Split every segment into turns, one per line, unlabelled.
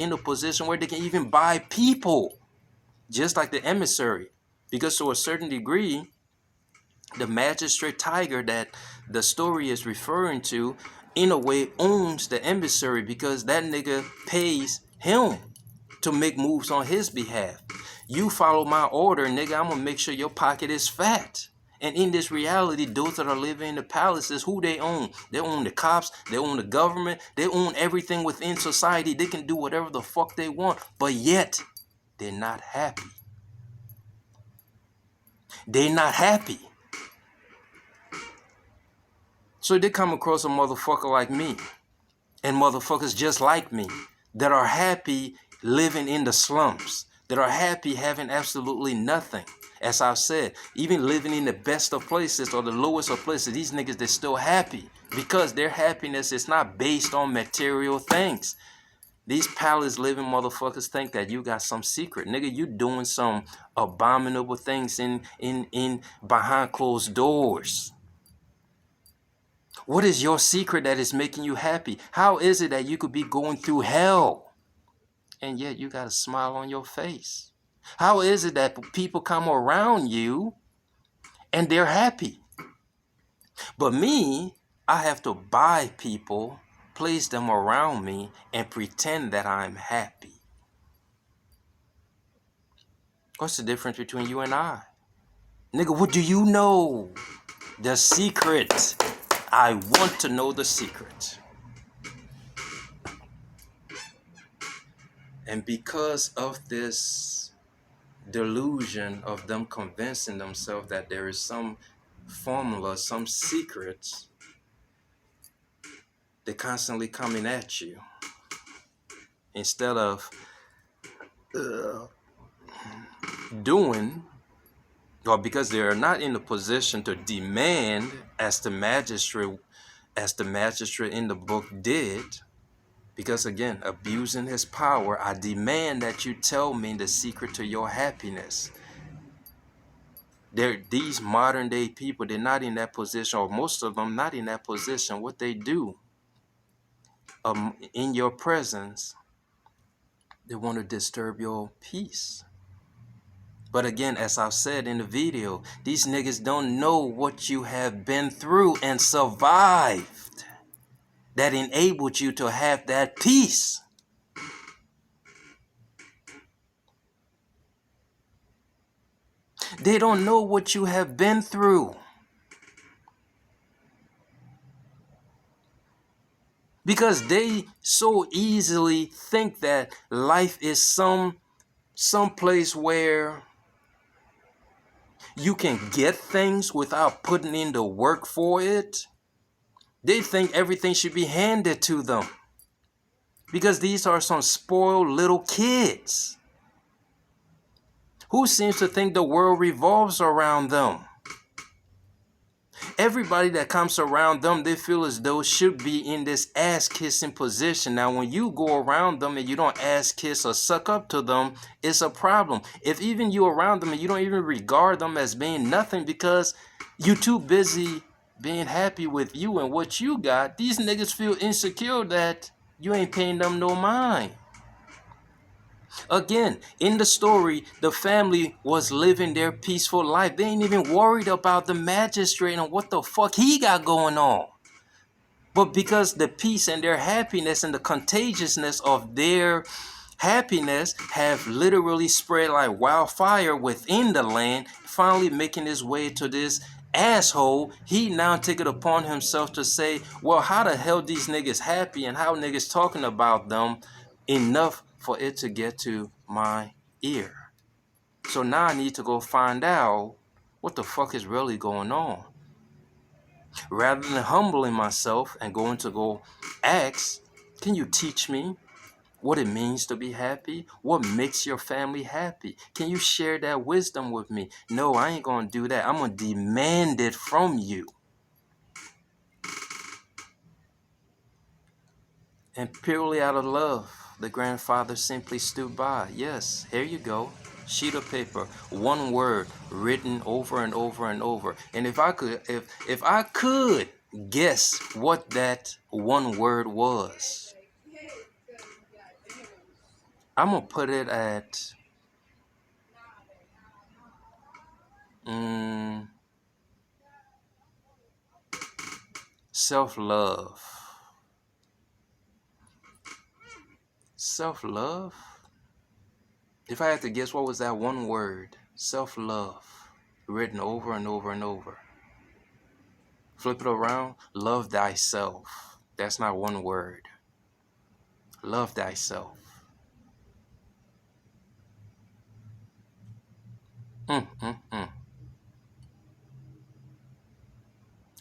in a position where they can even buy people, just like the emissary. Because to a certain degree, the magistrate tiger that the story is referring to, in a way, owns the emissary, because that nigga pays him to make moves on his behalf. You follow my order, nigga, I'm gonna make sure your pocket is fat. And in this reality, those that are living in the palaces, who they own? They own the cops, they own the government, they own everything within society. They can do whatever the fuck they want, but yet they're not happy. They're not happy. So they come across a motherfucker like me, and motherfuckers just like me, that are happy living in the slums, that are happy having absolutely nothing. As I've said, even living in the best of places or the lowest of places, these niggas, they're still happy, because their happiness is not based on material things. These palace living motherfuckers think that you got some secret. Nigga, you doing some abominable things in behind closed doors. What is your secret that is making you happy? How is it that you could be going through hell and yet you got a smile on your face? How is it that people come around you and they're happy? But me, I have to buy people, place them around me, and pretend that I'm happy. What's the difference between you and I? Nigga, what do you know? The secret. I want to know the secret. And because of this delusion of them convincing themselves that there is some formula, some secrets, they're constantly coming at you. Instead of doing, or because they are not in a position to demand, as the magistrate in the book did, because again, abusing his power, I demand that you tell me the secret to your happiness. These modern day people, they're not in that position, or most of them not in that position. What they do in your presence, they want to disturb your peace. But again, as I've said in the video, these niggas don't know what you have been through and survived that enabled you to have that peace. They don't know what you have been through. Because they so easily think that life is some place where you can get things without putting in the work for it. They think everything should be handed to them, because these are some spoiled little kids who seems to think the world revolves around them. Everybody that comes around them, they feel as though should be in this ass-kissing position. Now, when you go around them and you don't ass-kiss or suck up to them, it's a problem. If even you around them and you don't even regard them as being nothing because you too busy being happy with you and what you got, these niggas feel insecure that you ain't paying them no mind. Again, in the story, the family was living their peaceful life. They ain't even worried about the magistrate and what the fuck he got going on. But because the peace and their happiness and the contagiousness of their happiness have literally spread like wildfire within the land, finally making his way to this asshole, he now take it upon himself to say, well, how the hell these niggas happy and how niggas talking about them enough for it to get to my ear. So now I need to go find out what the fuck is really going on. Rather than humbling myself and going to go ask, can you teach me what it means to be happy? What makes your family happy? Can you share that wisdom with me? No, I ain't gonna do that. I'm gonna demand it from you. And purely out of love, the grandfather simply stood by. Yes, here you go. Sheet of paper, one word written over and over and over. And if I could guess what that one word was, I'm gonna put it at self-love. Self-love? If I had to guess, what was that one word? Self-love. Written over and over and over. Flip it around. Love thyself. That's not one word. Love thyself.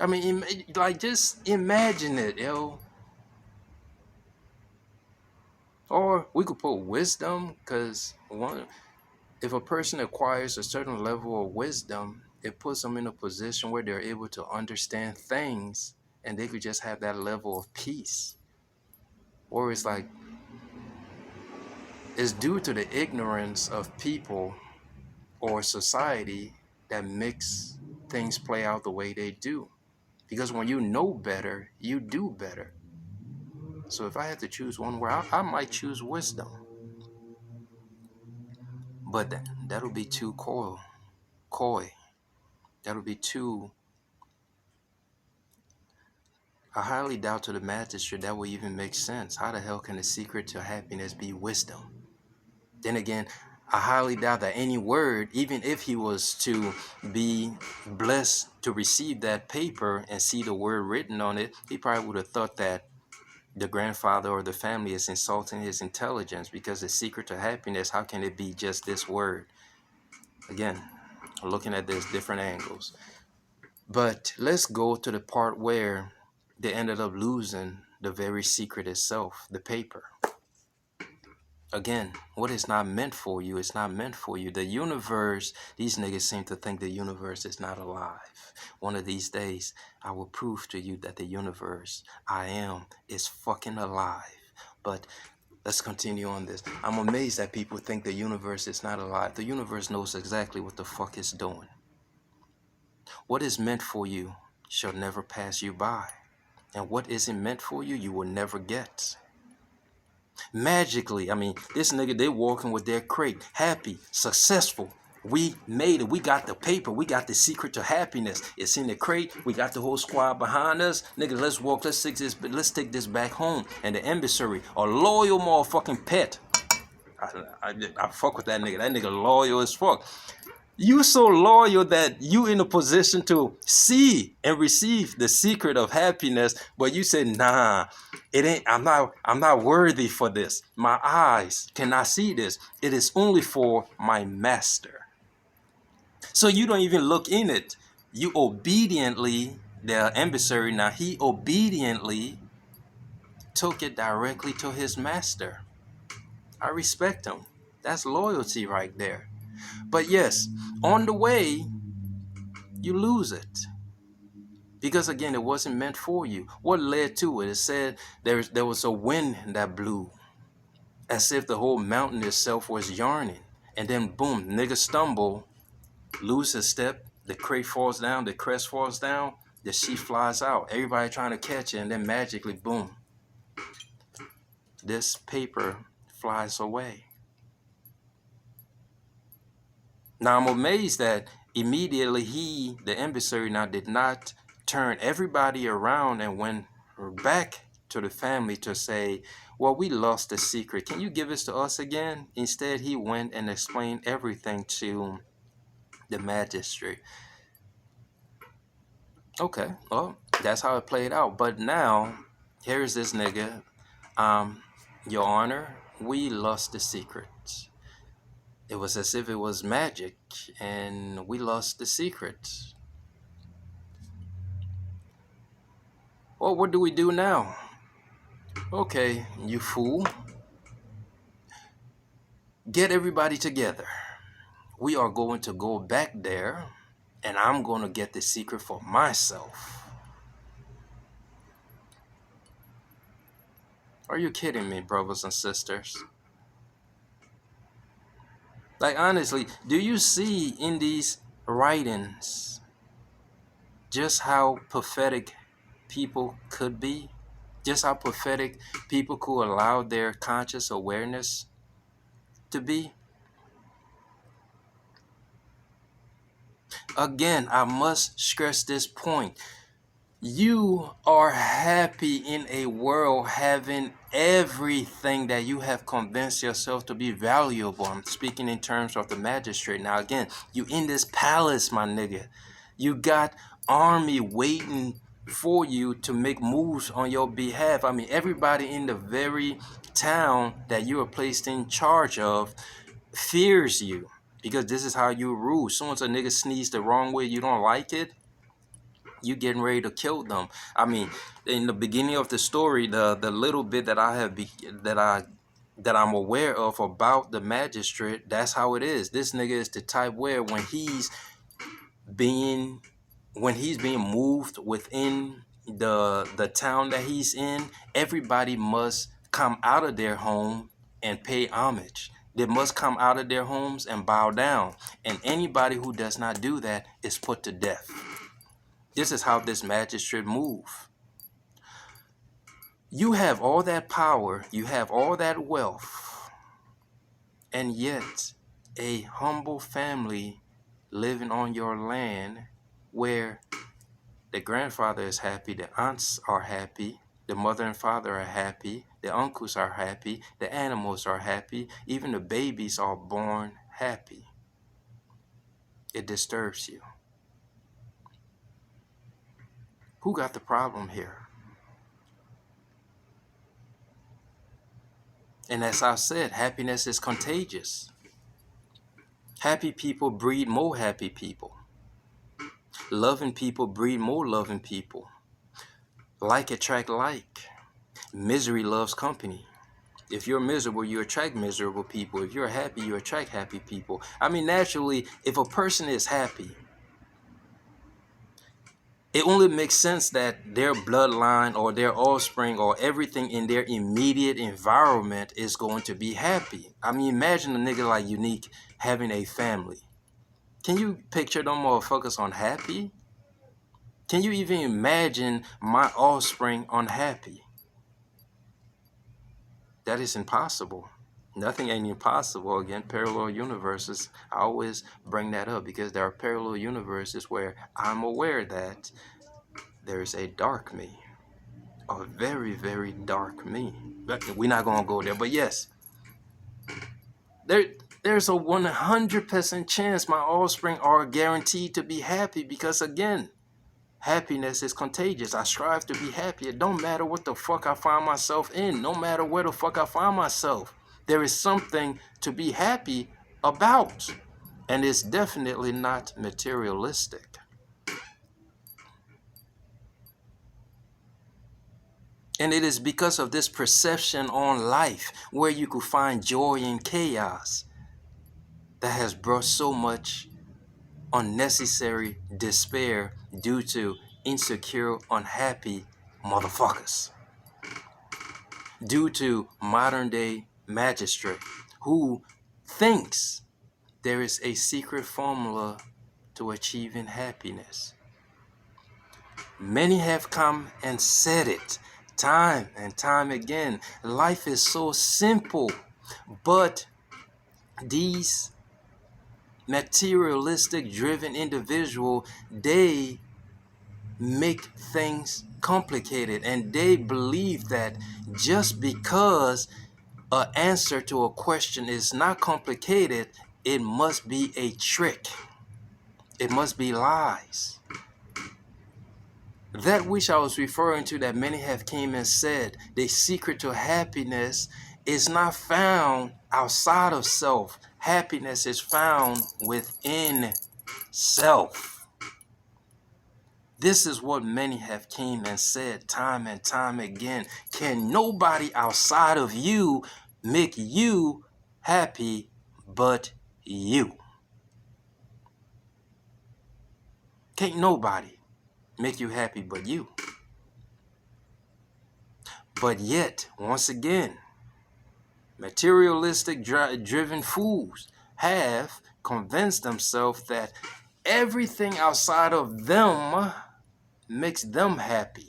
I mean, like, just imagine it, yo. Or we could put wisdom, because if a person acquires a certain level of wisdom, it puts them in a position where they're able to understand things, and they could just have that level of peace. Or it's like, it's due to the ignorance of people or society that makes things play out the way they do. Because when you know better, you do better. So if I had to choose one word, I might choose wisdom. But that'll be too coy. That'll be too... I highly doubt to the magistrate that will even make sense. How the hell can the secret to happiness be wisdom? Then again, I highly doubt that any word, even if he was to be blessed to receive that paper and see the word written on it, he probably would have thought that the grandfather or the family is insulting his intelligence, because the secret to happiness, how can it be just this word? Again, looking at this different angles. But let's go to the part where they ended up losing the very secret itself, the paper. Again, what is not meant for you is not meant for you. The universe, these niggas seem to think the universe is not alive. One of these days, I will prove to you that the universe I am is fucking alive. But let's continue on this. I'm amazed that people think the universe is not alive. The universe knows exactly what the fuck it's doing. What is meant for you shall never pass you by. And what isn't meant for you, you will never get. Magically, I mean, this nigga, they walking with their crate, happy, successful. We made it. We got the paper. We got the secret to happiness. It's in the crate. We got the whole squad behind us. Nigga, let's walk. Let's take this back home. And the emissary, a loyal motherfucking pet. I fuck with that nigga. That nigga loyal as fuck. You so loyal that you in a position to see and receive the secret of happiness, but you said, nah, it ain't. I'm not worthy for this. My eyes cannot see this. It is only for my master. So you don't even look in it. You obediently, the emissary, now he obediently took it directly to his master. I respect him. That's loyalty right there. But yes, on the way, you lose it. Because again, it wasn't meant for you. What led to it? It said there was a wind that blew, as if the whole mountain itself was yarning. And then boom, nigga stumble, lose his step, the crate falls down, the crest falls down, the sheet flies out. Everybody trying to catch it, and then magically, boom, this paper flies away. Now I'm amazed that immediately the emissary now did not turn everybody around and went back to the family to say, well, we lost the secret. Can you give this to us again? Instead, he went and explained everything to the magistrate. Okay, well, that's how it played out. But now, here's this nigga. Your Honor, we lost the secret. It was as if it was magic, and we lost the secret. Well, what do we do now? Okay, you fool. Get everybody together. We are going to go back there, and I'm going to get the secret for myself. Are you kidding me, brothers and sisters? Like, honestly, do you see in these writings just how pathetic people could be? Just how pathetic people could allow their conscious awareness to be? Again, I must stress this point. You are happy in a world having everything that you have convinced yourself to be valuable. I'm speaking in terms of the magistrate. Now, again, you in this palace, my nigga. You got army waiting for you to make moves on your behalf. I mean, everybody in the very town that you are placed in charge of fears you because this is how you rule. As soon as a nigga sneeze the wrong way, you don't like it, you getting ready to kill them. I mean, in the beginning of the story, the little bit that I'm aware of about the magistrate, that's how it is. This nigga is the type where when he's being moved within the town that he's in, everybody must come out of their home and pay homage. They must come out of their homes and bow down. And anybody who does not do that is put to death. This is how this magistrate move. You have all that power, you have all that wealth, and yet a humble family living on your land where the grandfather is happy, the aunts are happy, the mother and father are happy, the uncles are happy, the animals are happy, even the babies are born happy. It disturbs you. Who got the problem here? And as I said, happiness is contagious. Happy people breed more happy people. Loving people breed more loving people. Like attract like. Misery loves company. If you're miserable, you attract miserable people. If you're happy, you attract happy people. I mean, naturally, if a person is happy, it only makes sense that their bloodline or their offspring or everything in their immediate environment is going to be happy. I mean, imagine a nigga like Unique having a family. Can you picture them motherfuckers unhappy? Can you even imagine my offspring unhappy? That is impossible. Nothing ain't impossible. Again, parallel universes. I always bring that up because there are parallel universes where I'm aware that there is a dark me. A very, very dark me. But we're not going to go there. But yes, there's a 100% chance my offspring are guaranteed to be happy because, again, happiness is contagious. I strive to be happy. It don't matter what the fuck I find myself in. No matter where the fuck I find myself. There is something to be happy about. And it's definitely not materialistic. And it is because of this perception on life where you could find joy in chaos that has brought so much unnecessary despair due to insecure, unhappy motherfuckers. Due to modern day magistrate who thinks there is a secret formula to achieving happiness. Many have come and said it time and time again. Life is so simple, but these materialistic driven individual, they make things complicated, and they believe that just because an answer to a question is not complicated, it must be a trick. It must be lies. That which I was referring to that many have came and said, the secret to happiness is not found outside of self. Happiness is found within self. This is what many have came and said time and time again. Can nobody outside of you make you happy but you? Can't nobody make you happy but you. But yet, once again, materialistic driven fools have convinced themselves that everything outside of them makes them happy.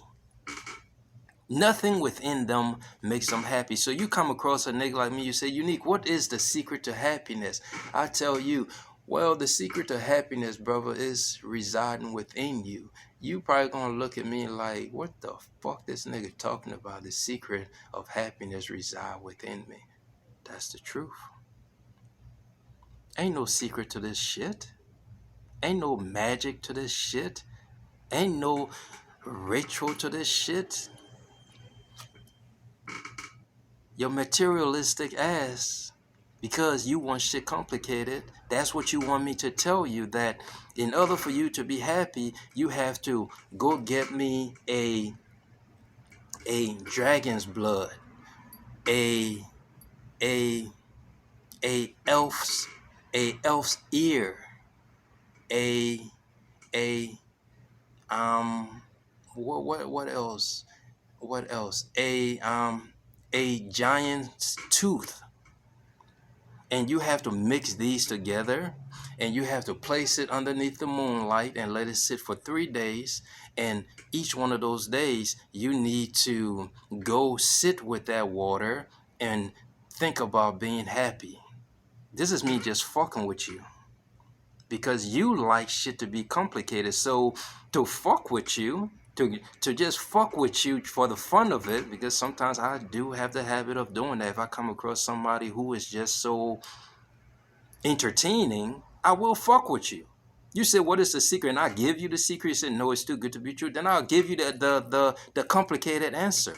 Nothing within them makes them happy. So you come across a nigga like me, you say, Unique, what is the secret to happiness? I tell you, well, the secret to happiness, brother, is residing within you. You probably gonna look at me like, what the fuck this nigga talking about? The secret of happiness reside within me. That's the truth. Ain't no secret to this shit. Ain't no magic to this shit. Ain't no ritual to this shit. Your materialistic ass, because you want shit complicated, that's what you want me to tell you, that in order for you to be happy, you have to go get me a dragon's blood, a elf's ear, a what else? What else? A giant's tooth. And you have to mix these together, and you have to place it underneath the moonlight and let it sit for 3 days. And each one of those days, you need to go sit with that water and think about being happy. This is me just fucking with you, because you like shit to be complicated. So to fuck with you, to just fuck with you for the fun of it, because sometimes I do have the habit of doing that. If I come across somebody who is just so entertaining, I will fuck with you. You said, what is the secret? And I give you the secret. You said, no, it's too good to be true. Then I'll give you the complicated answer.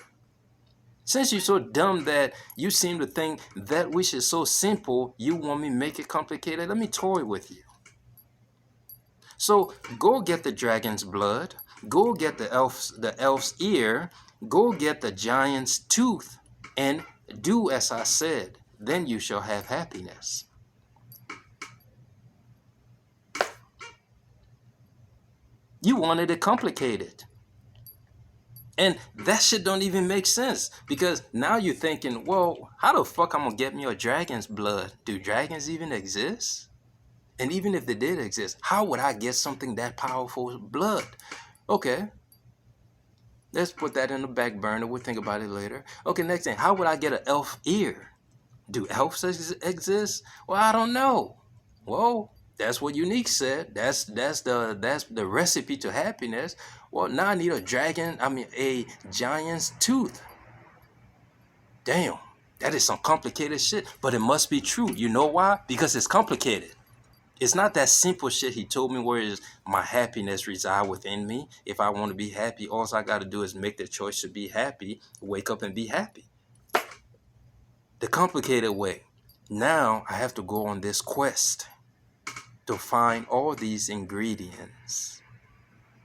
Since you're so dumb that you seem to think that which is so simple, you want me to make it complicated, let me toy with you. So go get the dragon's blood, go get the elf's ear, go get the giant's tooth, and do as I said. Then you shall have happiness. You wanted it complicated. And that shit don't even make sense, because now you're thinking, well, how the fuck I'm gonna get me a dragon's blood? Do dragons even exist? And even if they did exist, how would I get something that powerful blood? Okay, let's put that in the back burner. We'll think about it later. Okay, next thing, how would I get an elf ear? Do elves exist? Well, I don't know. Well, that's what Unique said. That's the recipe to happiness. Well, now I need a giant's tooth. Damn, that is some complicated shit, but it must be true. You know why? Because it's complicated. It's not that simple shit he told me where is my happiness reside within me. If I want to be happy, all I got to do is make the choice to be happy, wake up and be happy. The complicated way. Now I have to go on this quest to find all these ingredients.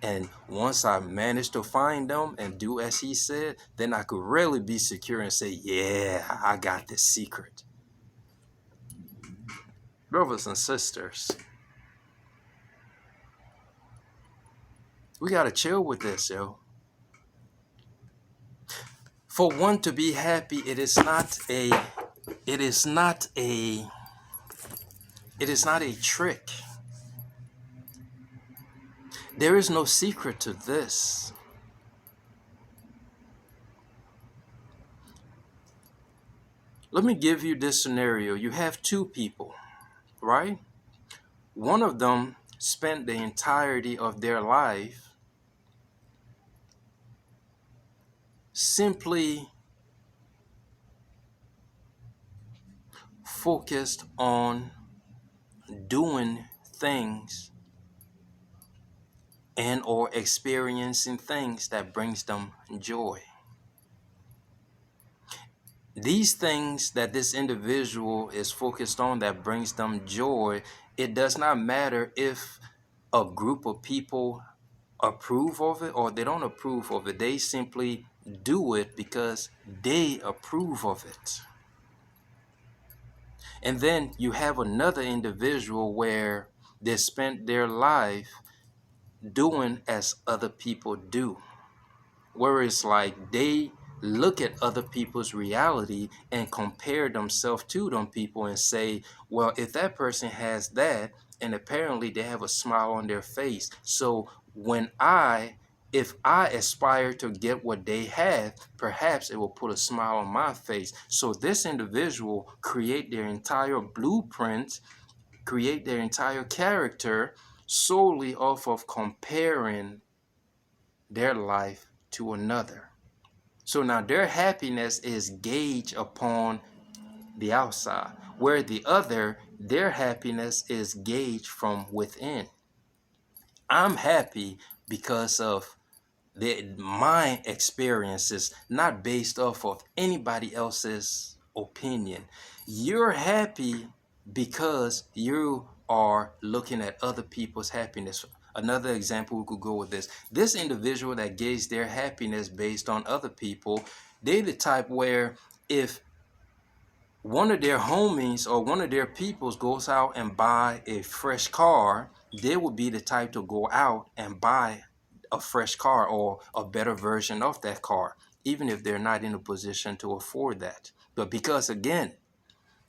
And once I manage to find them and do as he said, then I could really be secure and say, yeah, I got this secret. Brothers and sisters, we gotta chill with this, yo. For one to be happy, it is not a trick. There is no secret to this. Let me give you this scenario. You have two people, right? One of them spent the entirety of their life simply focused on doing things and or experiencing things that brings them joy. These things that this individual is focused on that brings them joy, it does not matter if a group of people approve of it or they don't approve of it. They simply do it because they approve of it. And then you have another individual where they spent their life doing as other people do, where it's like they look at other people's reality and compare themselves to them people and say, well, if that person has that, and apparently they have a smile on their face, so when I If I aspire to get what they have, perhaps it will put a smile on my face. So this individual create their entire blueprint, create their entire character solely off of comparing their life to another. So now their happiness is gauged upon the outside, where the other, their happiness is gauged from within. I'm happy because of my experiences, not based off of anybody else's opinion. You're happy because you are looking at other people's happiness. Another example we could go with this individual that gauges their happiness based on other people, they the type where if one of their homies or one of their peoples goes out and buy a fresh car, they would be the type to go out and buy a fresh car or a better version of that car, even if they're not in a position to afford that. But because again,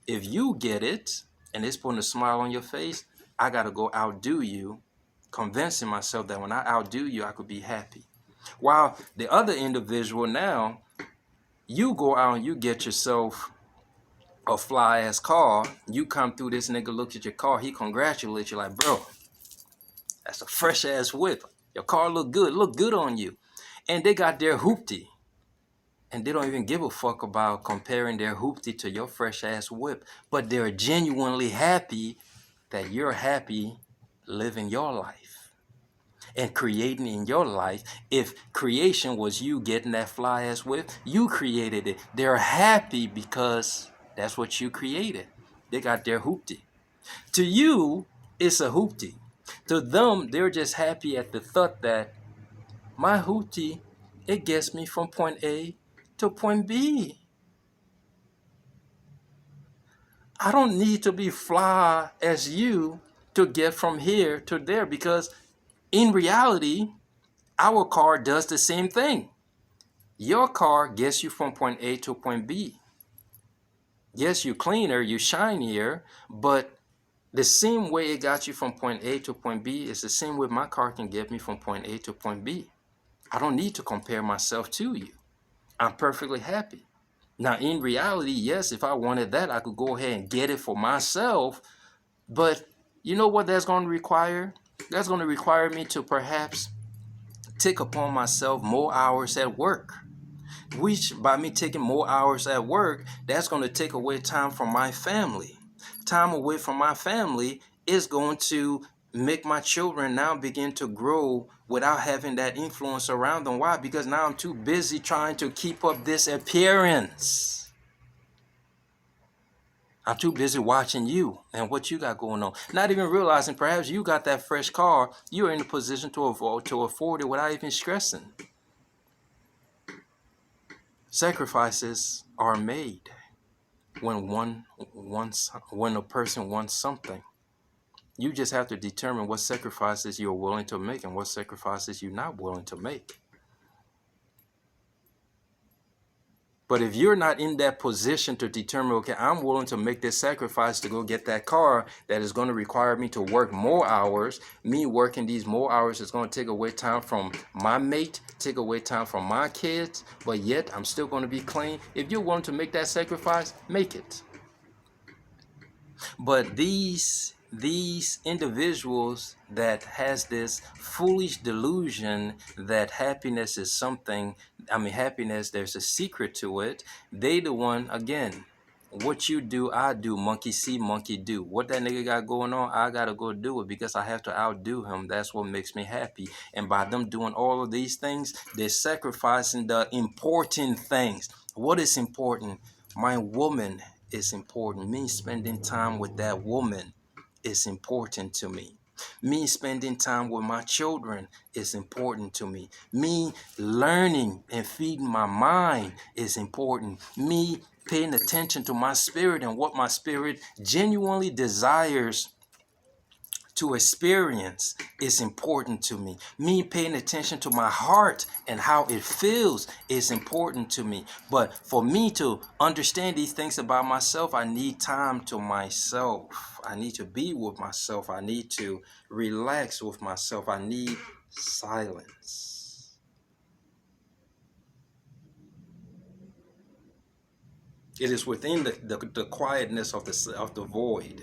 if you get it and it's putting a smile on your face, I got to go outdo you, convincing myself that when I outdo you, I could be happy. While the other individual now, you go out and you get yourself a fly ass car, you come through, this nigga looks at your car, he congratulates you like, bro, that's a fresh ass whip. Your car look good on you. And they got their hoopty. And they don't even give a fuck about comparing their hoopty to your fresh ass whip. But they're genuinely happy that you're happy living your life and creating in your life. If creation was you getting that fly ass whip, you created it. They're happy because that's what you created. They got their hoopty. To you, it's a hoopty. To them, they're just happy at the thought that my hoopty, it gets me from point A to point B. I don't need to be fly as you to get from here to there, because in reality, our car does the same thing. Your car gets you from point A to point B. Yes, you're cleaner, you're shinier, but the same way it got you from point A to point B is the same way my car can get me from point A to point B. I don't need to compare myself to you. I'm perfectly happy. Now, in reality, yes, if I wanted that, I could go ahead and get it for myself. But you know what that's going to require? That's going to require me to perhaps take upon myself more hours at work. Which, by me taking more hours at work, that's going to take away time from my family. Time away from my family is going to make my children now begin to grow without having that influence around them. Why? Because now I'm too busy trying to keep up this appearance. I'm too busy watching you and what you got going on. Not even realizing perhaps you got that fresh car. You're in a position to afford it without even stressing. Sacrifices are made when a person wants something. You just have to determine what sacrifices you're willing to make and what sacrifices you're not willing to make. But if you're not in that position to determine, okay, I'm willing to make this sacrifice to go get that car that is going to require me to work more hours, me working these more hours is going to take away time from my mate, take away time from my kids, but yet I'm still going to be clean. If you're willing to make that sacrifice, make it. But these individuals that has this foolish delusion that happiness is something, happiness, there's a secret to it. They the one, again, what you do, I do, monkey see, monkey do. What that nigga got going on, I gotta go do it because I have to outdo him. That's what makes me happy. And by them doing all of these things, they're sacrificing the important things. What is important? My woman is important. Me spending time with that woman is important to me. Me spending time with my children is important to me. Me learning and feeding my mind is important. Me paying attention to my spirit and what my spirit genuinely desires to experience is important to me. Me paying attention to my heart and how it feels is important to me. But for me to understand these things about myself, I need time to myself. I need to be with myself. I need to relax with myself. I need silence. It is within the quietness of the void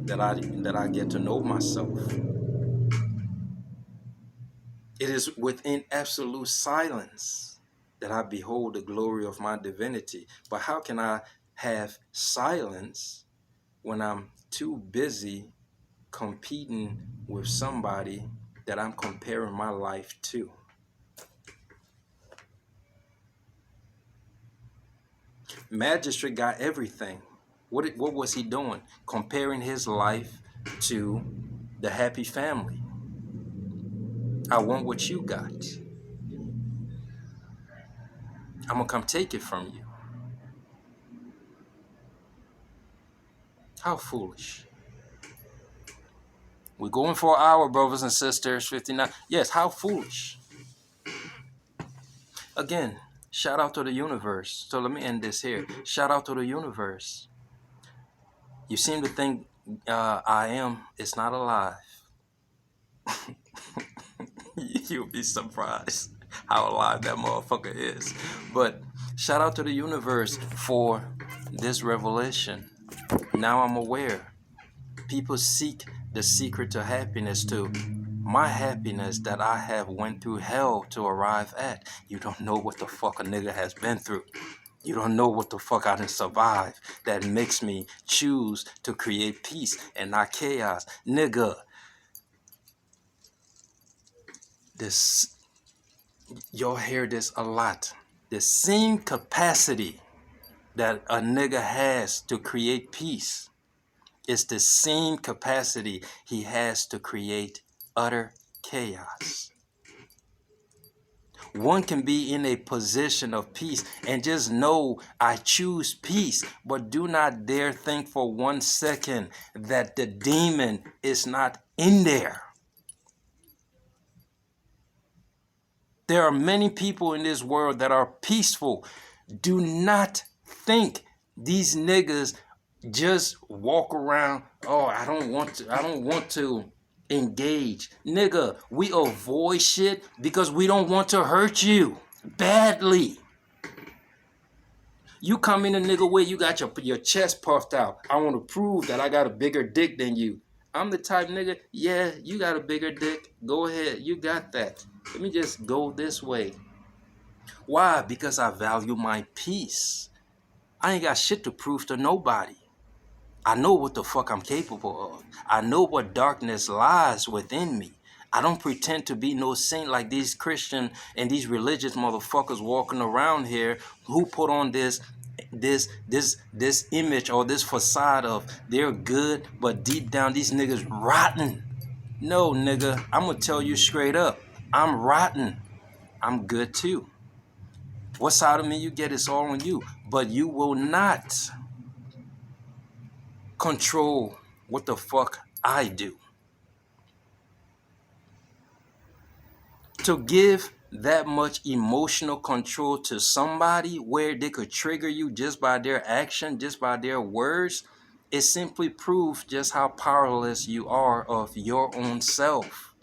that I get to know myself. It is within absolute silence that I behold the glory of my divinity. But how can I have silence when I'm too busy competing with somebody that I'm comparing my life to? Magistrate got everything. What was he doing? Comparing his life to the happy family. I want what you got. I'm gonna come take it from you. How foolish. We're going for an hour, brothers and sisters. 59. Yes, how foolish. Again, shout out to the universe. So let me end this here. Shout out to the universe. You seem to think I am. It's not alive. You'll be surprised how alive that motherfucker is. But shout out to the universe for this revelation. Now I'm aware. People seek the secret to happiness too. My happiness that I have went through hell to arrive at. You don't know what the fuck a nigga has been through. You don't know what the fuck I done survived that makes me choose to create peace and not chaos. Nigga, this, you'll hear this a lot. The same capacity that a nigga has to create peace is the same capacity he has to create utter chaos. One can be in a position of peace and just know I choose peace, but do not dare think for 1 second that the demon is not in there. There are many people in this world that are peaceful. Do not think these niggas just walk around, oh, I don't want to engage. Nigga, we avoid shit because we don't want to hurt you badly. You come in a nigga way, you got your chest puffed out. I want to prove that I got a bigger dick than you. I'm the type nigga, yeah, you got a bigger dick. Go ahead, you got that. Let me just go this way. Why? Because I value my peace. I ain't got shit to prove to nobody. I know what the fuck I'm capable of. I know what darkness lies within me. I don't pretend to be no saint like these Christian and these religious motherfuckers walking around here who put on this image or this facade of they're good, but deep down these niggas rotten. No, nigga, I'm gonna tell you straight up. I'm rotten. I'm good too. What side of me you get is all on you, but you will not control what the fuck I do. To give that much emotional control to somebody where they could trigger you just by their action, just by their words, it simply proves just how powerless you are of your own self.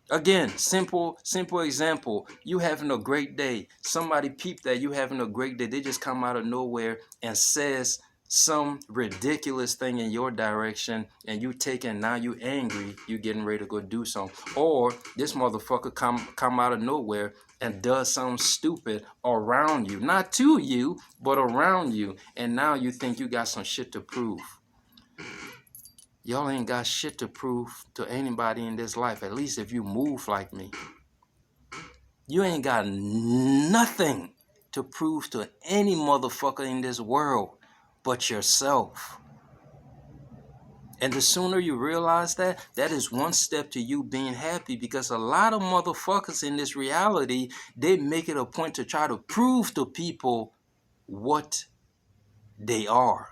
Again, simple example. You having a great day. Somebody peeped that you having a great day. They just come out of nowhere and says some ridiculous thing in your direction, and you taking, now you angry, you getting ready to go do something. Or this motherfucker come out of nowhere and does something stupid around you. Not to you, but around you. And now you think you got some shit to prove. Y'all ain't got shit to prove to anybody in this life, at least if you move like me. You ain't got nothing to prove to any motherfucker in this world but yourself. And the sooner you realize that, that is one step to you being happy, because a lot of motherfuckers in this reality, they make it a point to try to prove to people what they are.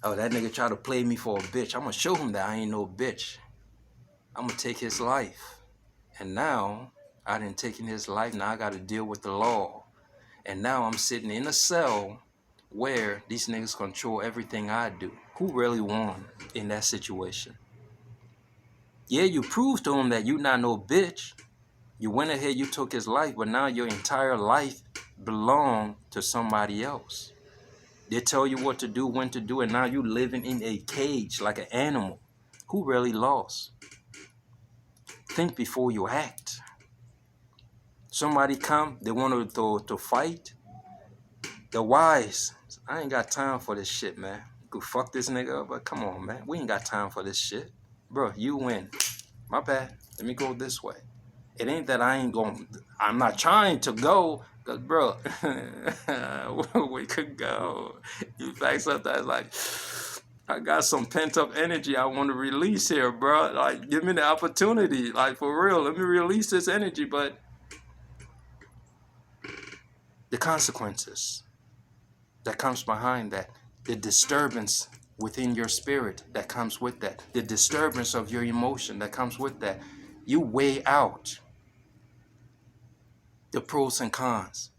Oh, that nigga try to play me for a bitch. I'm going to show him that I ain't no bitch. I'm going to take his life. And now, I done taken his life. Now I got to deal with the law. And now I'm sitting in a cell where these niggas control everything I do. Who really won in that situation? Yeah, you proved to him that you not no bitch. You went ahead, you took his life, but now your entire life belong to somebody else. They tell you what to do, when to do, and now you living in a cage like an animal. Who really lost? Think before you act. Somebody come, they want to fight. The wise, I ain't got time for this shit, man. You could fuck this nigga up, but come on, man. We ain't got time for this shit. Bro, you win. My bad. Let me go this way. It ain't that I'm not trying to go, because, bro, we could go. In fact, sometimes, like, I got some pent-up energy I want to release here, bro. Like, give me the opportunity. Like, for real, let me release this energy, but the consequences that comes behind that, the disturbance within your spirit that comes with that, the disturbance of your emotion that comes with that, you weigh out the pros and cons.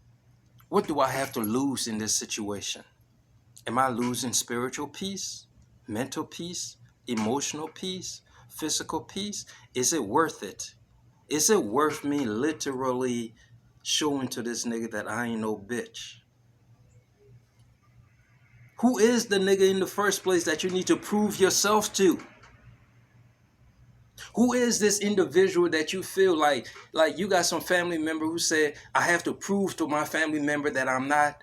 What do I have to lose in this situation? Am I losing spiritual peace, mental peace, emotional peace, physical peace? Is it worth it? Is it worth me literally showing to this nigga that I ain't no bitch? Who is the nigga in the first place that you need to prove yourself to? Who is this individual that you feel like you got some family member who said, I have to prove to my family member that I'm not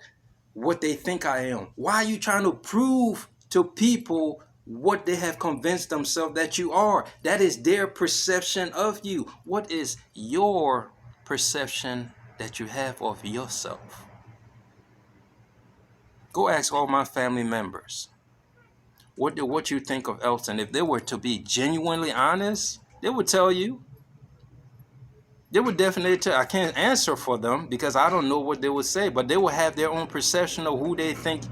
what they think I am? Why are you trying to prove to people what they have convinced themselves that you are? That is their perception of you. What is your perception that you have of yourself? Go ask all my family members what you think of Elton. If they were to be genuinely honest, they would tell you. They would definitely tell. I can't answer for them because I don't know what they would say, but they will have their own perception of who they think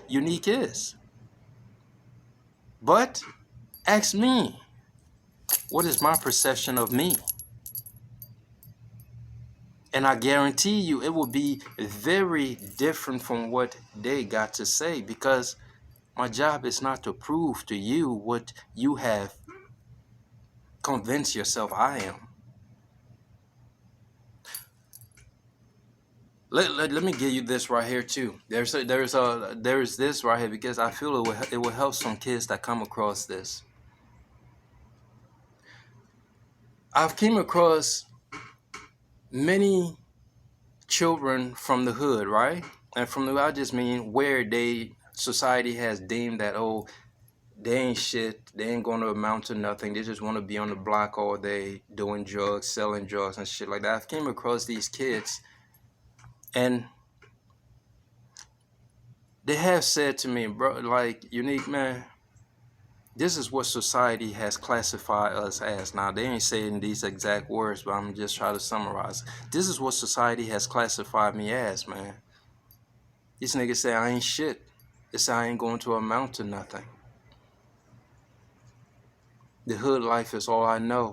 Unique is. But ask me, what is my perception of me? And I guarantee you it will be very different from what they got to say, because my job is not to prove to you what you have convinced yourself I am. Let me give you this right here too. There's this right here, because I feel it will help some kids that come across this. I've came across many children from the hood, right? And from the hood, I just mean where society has deemed that, oh, they ain't shit, they ain't going to amount to nothing, they just want to be on the block all day doing drugs, selling drugs and shit like that. I've came across these kids, and they have said to me, bro, like, Unique, man, this is what society has classified us as. Now, they ain't saying these exact words, but I'm just trying to summarize. This is what society has classified me as, man. These niggas say I ain't shit. They say I ain't going to amount to nothing. The hood life is all I know.